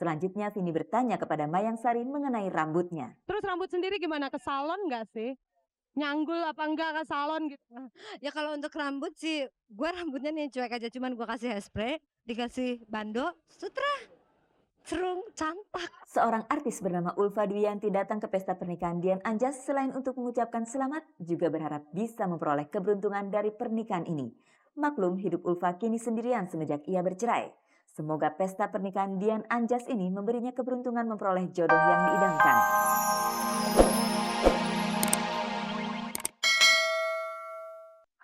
Selanjutnya Vini bertanya kepada Mayang Sari mengenai rambutnya. Terus rambut sendiri gimana? Ke salon nggak sih? Nyanggul apa enggak ke salon gitu? Ya kalau untuk rambut sih, gue rambutnya nih cuek aja, cuman gue kasih hairspray, dikasih bando, sutra, serung, cantak. Seorang artis bernama Ulfa Dwiyanti datang ke pesta pernikahan Dian Anjas selain untuk mengucapkan selamat, juga berharap bisa memperoleh keberuntungan dari pernikahan ini. Maklum, hidup Ulfa kini sendirian semenjak ia bercerai. Semoga pesta pernikahan Dian Anjas ini memberinya keberuntungan memperoleh jodoh yang diidamkan.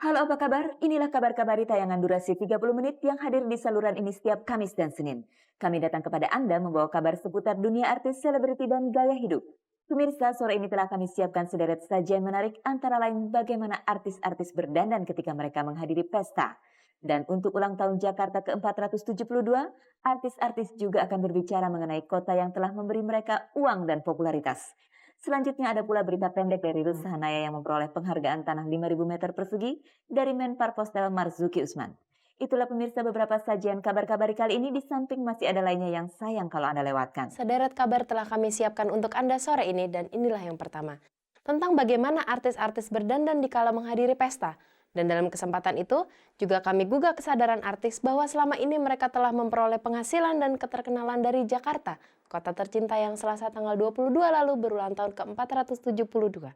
Halo, apa kabar? Inilah kabar-kabar di tayangan durasi 30 menit yang hadir di saluran ini setiap Kamis dan Senin. Kami datang kepada Anda membawa kabar seputar dunia artis, selebriti, dan gaya hidup. Pemirsa, sore ini telah kami siapkan sederet sajian menarik antara lain bagaimana artis-artis berdandan ketika mereka menghadiri pesta. Dan untuk ulang tahun Jakarta ke-472, artis-artis juga akan berbicara mengenai kota yang telah memberi mereka uang dan popularitas. Selanjutnya ada pula berita pendek dari Ruth Sahanaya yang memperoleh penghargaan tanah 5.000 meter persegi dari Menpar Postel Marzuki Usman. Itulah pemirsa beberapa sajian kabar-kabar kali ini, di samping masih ada lainnya yang sayang kalau Anda lewatkan. Sederet kabar telah kami siapkan untuk Anda sore ini dan inilah yang pertama. Tentang bagaimana artis-artis berdandan dikala menghadiri pesta. Dan dalam kesempatan itu juga kami gugah kesadaran artis bahwa selama ini mereka telah memperoleh penghasilan dan keterkenalan dari Jakarta, kota tercinta yang Selasa tanggal 22 lalu berulang tahun ke-472.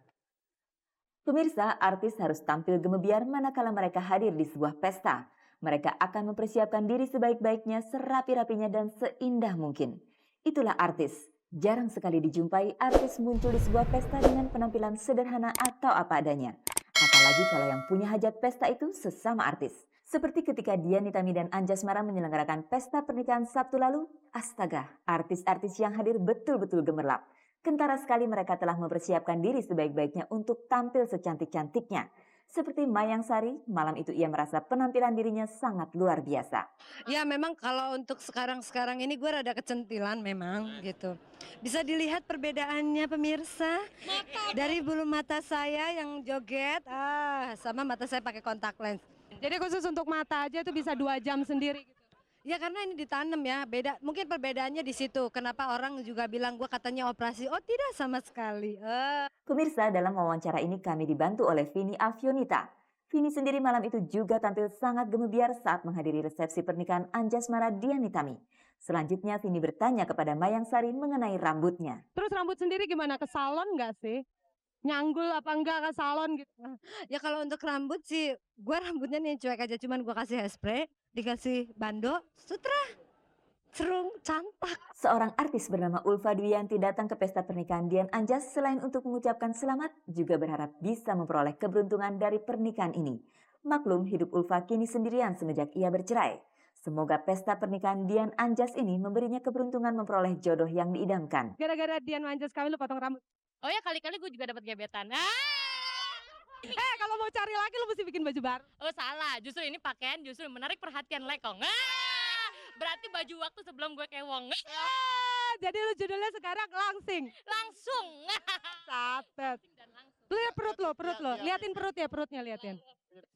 Pemirsa, artis harus tampil gemebiar manakala mereka hadir di sebuah pesta. Mereka akan mempersiapkan diri sebaik-baiknya, serapi-rapinya, dan seindah mungkin. Itulah artis. Jarang sekali dijumpai artis muncul di sebuah pesta dengan penampilan sederhana atau apa adanya. Apalagi kalau yang punya hajat pesta itu sesama artis. Seperti ketika Dian Nitami dan Anjasmara menyelenggarakan pesta pernikahan Sabtu lalu, astaga, artis-artis yang hadir betul-betul gemerlap. Kentara sekali mereka telah mempersiapkan diri sebaik-baiknya untuk tampil secantik-cantiknya. Seperti Mayang Sari, malam itu ia merasa penampilan dirinya sangat luar biasa. Ya memang kalau untuk sekarang-sekarang ini gue rada kecentilan memang gitu. Bisa dilihat perbedaannya pemirsa. Dari bulu mata saya yang joget, sama mata saya pakai kontak lens. Jadi khusus untuk mata aja tuh bisa 2 jam sendiri gitu. Ya karena ini ditanam ya, beda. Mungkin perbedaannya di situ. Kenapa orang juga bilang gue katanya operasi? Oh tidak sama sekali. Pemirsa, dalam wawancara ini kami dibantu oleh Vini Alfionita. Vini sendiri malam itu juga tampil sangat gemebiar saat menghadiri resepsi pernikahan Anjasmara Dian Nitami. Selanjutnya Vini bertanya kepada Mayang Sari mengenai rambutnya. Terus rambut sendiri gimana? Ke salon nggak sih? Nyanggul apa enggak ke salon gitu? Ya kalau untuk rambut sih, gue rambutnya nih cuek aja. Cuman gue kasih hairspray, dikasih bando, sutra, serung, cantak. Seorang artis bernama Ulfa Dwiyanti datang ke pesta pernikahan Dian Anjas selain untuk mengucapkan selamat, juga berharap bisa memperoleh keberuntungan dari pernikahan ini. Maklum, hidup Ulfa kini sendirian semenjak ia bercerai. Semoga pesta pernikahan Dian Anjas ini memberinya keberuntungan memperoleh jodoh yang diidamkan. Gara-gara Dian Anjas kami lu potong rambut. Oh ya, kali-kali gue juga dapat gebetan. Kalau mau cari laki lu mesti bikin baju baru. Oh salah, justru ini pakaian justru menarik perhatian lekong. Berarti baju waktu sebelum gue kewong. Jadi lu judulnya sekarang langsing. Langsung. Catet. Lu lihat perut lo. Liatin perutnya liatin.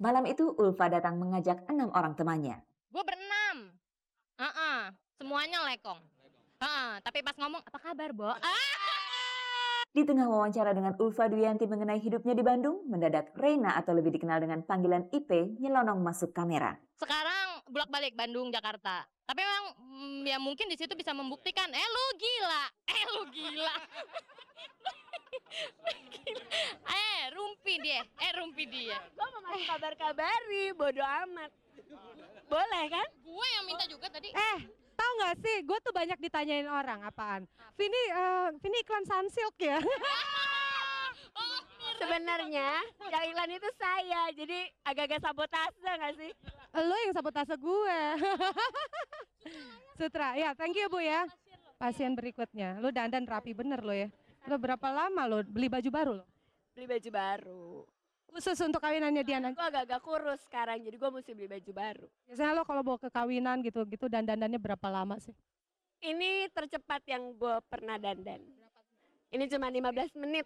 Malam itu Ulfa datang mengajak 6 orang temannya. Gue berenam. Semuanya lekong. Tapi pas ngomong, apa kabar, Bo? Di tengah wawancara dengan Ulfa Dwiyanti mengenai hidupnya di Bandung, mendadak Reina atau lebih dikenal dengan panggilan IP nyelonong masuk kamera. Sekarang bolak-balik Bandung, Jakarta. Tapi memang ya mungkin di situ bisa membuktikan, lu gila. rumpi dia. Gue mau masuk kabar-kabari, bodo amat. Boleh kan? Gue yang minta juga tadi. Tahu nggak sih, gue tuh banyak ditanyain orang apaan. Vini iklan Sunsilk ya. Sebenarnya yang iklan itu saya, jadi agak-agak sabotase nggak sih? Lo yang sabotase gue. Sutra, ya thank you Bu ya. Pasien berikutnya, lo dandan rapi bener lo ya. Lo berapa lama lo beli baju baru lo? Beli baju baru. Khusus untuk kawinannya Diana. Gue agak-agak kurus sekarang, jadi gue mesti beli baju baru. Biasanya lo kalau bawa ke kawinan gitu dandannya berapa lama sih? Ini tercepat yang gue pernah dandan. Ini cuma 15 menit.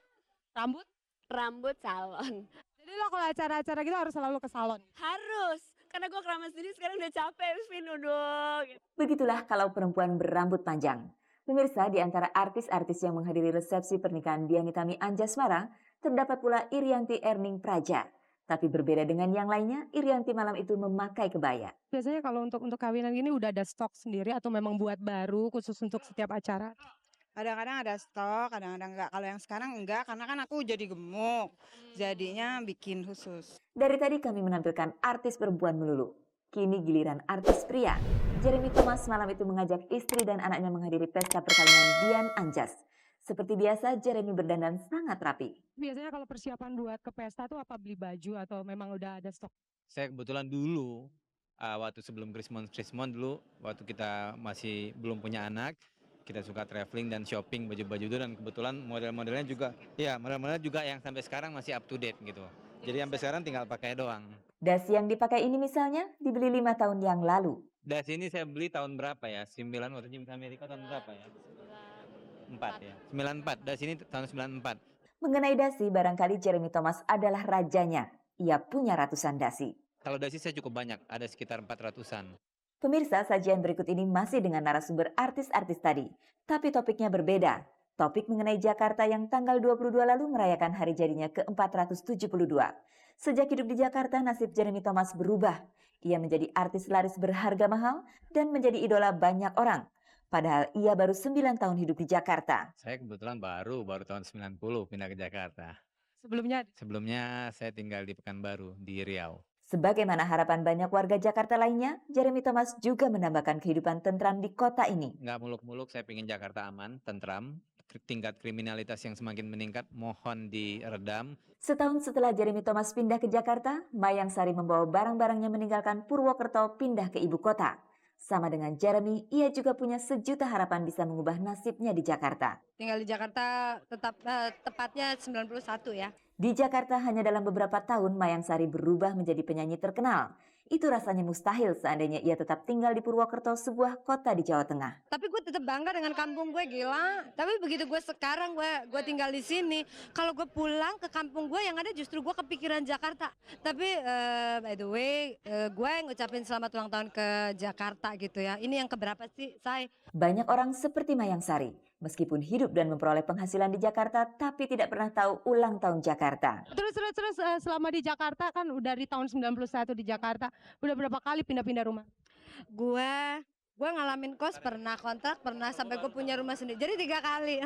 Rambut? Rambut salon. Jadi lo kalau acara-acara gitu harus selalu ke salon? Harus, karena gue keramas sendiri sekarang udah capek, Vin, udah. Gitu. Begitulah kalau perempuan berambut panjang. Pemirsa, di antara artis-artis yang menghadiri resepsi pernikahan Dian Nitami Anjasmara, terdapat pula Irianti Erning Praja. Tapi berbeda dengan yang lainnya, Irianti malam itu memakai kebaya. Biasanya kalau untuk kawinan gini udah ada stok sendiri atau memang buat baru khusus untuk setiap acara? Kadang-kadang ada stok, kadang-kadang enggak. Kalau yang sekarang enggak, karena kan aku jadi gemuk. Jadinya bikin khusus. Dari tadi kami menampilkan artis perempuan melulu. Kini giliran artis pria. Jeremy Thomas malam itu mengajak istri dan anaknya menghadiri pesta perkawinan Dian Anjas. Seperti biasa, Jeremy berdandan sangat rapi. Biasanya kalau persiapan buat ke pesta tuh apa beli baju atau memang udah ada stok? Saya kebetulan dulu, waktu sebelum Krismon dulu, waktu kita masih belum punya anak, kita suka traveling dan shopping baju-baju itu, dan kebetulan model-modelnya juga, ya model-modelnya juga yang sampai sekarang masih up to date gitu. Jadi sampai sekarang tinggal pakai doang. Dasi yang dipakai ini misalnya dibeli 5 tahun yang lalu. Das ini saya beli tahun berapa ya? 9 waktu di Amerika tahun berapa ya? 4 ya. 94. Das ini tahun 94. Mengenai dasi, barangkali Jeremy Thomas adalah rajanya. Ia punya ratusan dasi. Kalau dasi saya cukup banyak, ada sekitar 400-an. Pemirsa, sajian berikut ini masih dengan narasumber artis-artis tadi. Tapi topiknya berbeda. Topik mengenai Jakarta yang tanggal 22 lalu merayakan hari jadinya ke-472. Sejak hidup di Jakarta, nasib Jeremy Thomas berubah. Ia menjadi artis laris berharga mahal dan menjadi idola banyak orang. Padahal ia baru 9 tahun hidup di Jakarta. Saya kebetulan baru tahun 90 pindah ke Jakarta. Sebelumnya saya tinggal di Pekanbaru, di Riau. Sebagaimana harapan banyak warga Jakarta lainnya, Jeremy Thomas juga menambahkan kehidupan tentram di kota ini. Nggak muluk-muluk, saya ingin Jakarta aman, tentram. Tingkat kriminalitas yang semakin meningkat mohon diredam. Setahun setelah Jeremy Thomas pindah ke Jakarta, Mayang Sari membawa barang-barangnya meninggalkan Purwokerto pindah ke ibu kota. Sama dengan Jeremy, ia juga punya sejuta harapan bisa mengubah nasibnya di Jakarta. Tinggal di Jakarta tepatnya 91 ya. Di Jakarta hanya dalam beberapa tahun Mayang Sari berubah menjadi penyanyi terkenal. Itu rasanya mustahil seandainya ia tetap tinggal di Purwokerto, sebuah kota di Jawa Tengah. Tapi gue tetap bangga dengan kampung gue, gila. Tapi begitu gue sekarang gue tinggal di sini, kalau gue pulang ke kampung gue yang ada justru gue kepikiran Jakarta. Tapi by the way, gue ngucapin selamat ulang tahun ke Jakarta gitu ya. Ini yang keberapa sih, Say? Banyak orang seperti Mayang Sari, meskipun hidup dan memperoleh penghasilan di Jakarta, tapi tidak pernah tahu ulang tahun Jakarta. Terus selama di Jakarta kan udah dari tahun 91 di Jakarta, udah berapa kali pindah-pindah rumah? Gue ngalamin kos pernah, kontrak pernah, sampai gue punya rumah sendiri. Jadi 3 kali.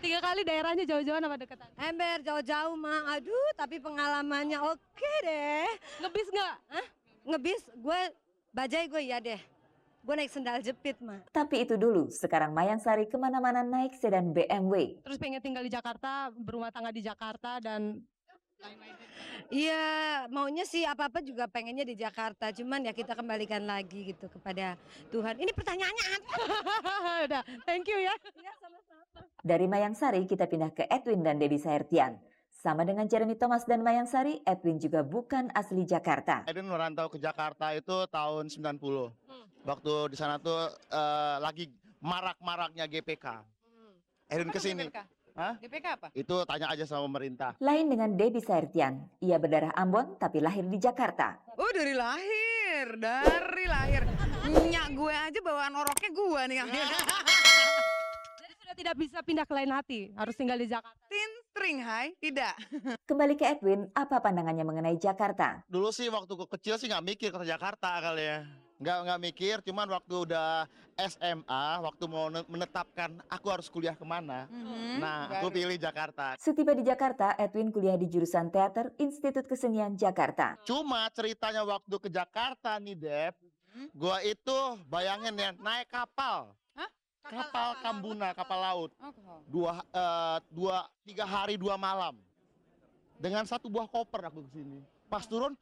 3 kali daerahnya jauh-jauhan apa deketan? Ember jauh-jauh mah, aduh tapi pengalamannya oke deh. Ngebis nggak? Ngebis gue, bajai gue ya deh. Gue naik sendal jepit mah. Tapi itu dulu, sekarang Mayang Sari kemana-mana naik sedan BMW. Terus pengen tinggal di Jakarta, berumah tangga di Jakarta dan Iya, maunya sih apa-apa juga pengennya di Jakarta. Cuman ya kita kembalikan lagi gitu kepada Tuhan. Ini pertanyaannya apa? udah, thank you ya. Dari Mayang Sari kita pindah ke Edwin dan Debbie Sahertian. Sama dengan Jeremy Thomas dan Mayang Sari, Edwin juga bukan asli Jakarta. Edwin merantau ke Jakarta itu tahun 90. Waktu di sana tuh lagi marak-maraknya GPK. Edwin kesini. Hah? DPK apa? Itu tanya aja sama pemerintah. Lain dengan Debbie Sahertian, ia berdarah Ambon tapi lahir di Jakarta. Oh dari lahir. Nyak gue aja bawaan oroknya gue nih. Jadi sudah tidak bisa pindah ke lain hati, harus tinggal di Jakarta. Tintring, hai, tidak. Kembali ke Edwin, apa pandangannya mengenai Jakarta? Dulu sih waktu gue kecil sih nggak mikir ke Jakarta kali ya. Nggak mikir, cuman waktu udah SMA, waktu mau menetapkan aku harus kuliah kemana. Nah, aku pilih Jakarta. Setiba di Jakarta, Edwin kuliah di jurusan teater Institut Kesenian Jakarta. Cuma ceritanya waktu ke Jakarta nih, Dep. Gua itu bayangin ya, naik kapal. Kapal Kambuna, kapal laut. 3 hari 2 malam. Dengan 1 buah koper aku kesini. Pas turun,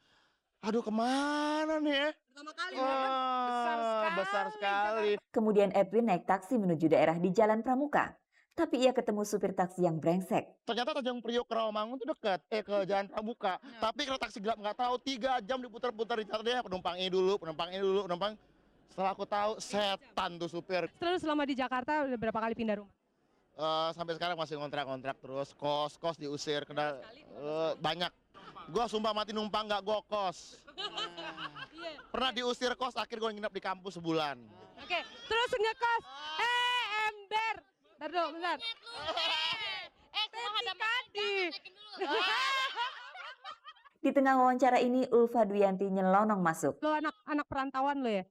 aduh kemana nih ya? Pertama kali Besar sekali. Kemudian Edwin naik taksi menuju daerah di Jalan Pramuka. Tapi ia ketemu supir taksi yang brengsek. Ternyata Tanjung Priok ke Rawamangun itu dekat, ke Jalan Pramuka. Tapi kalau taksi gelap nggak tahu, 3 jam diputar-putar di dia, penumpang ini dulu. Setelah aku tahu, setan tuh supir. Terus selama di Jakarta udah berapa kali pindah rumah? Sampai sekarang masih kontrak terus, kos diusir, kena banyak. Gua sumpah mati numpang nggak gua kos. Pernah diusir kos, akhir gua nginep di kampus sebulan. Oke, terus ngekos. Ember. Bentar dulu, bentar. Setelah ada Kadi. Di tengah wawancara ini, Ulfa Duyanti nyelonong masuk. Lo anak perantauan lo ya?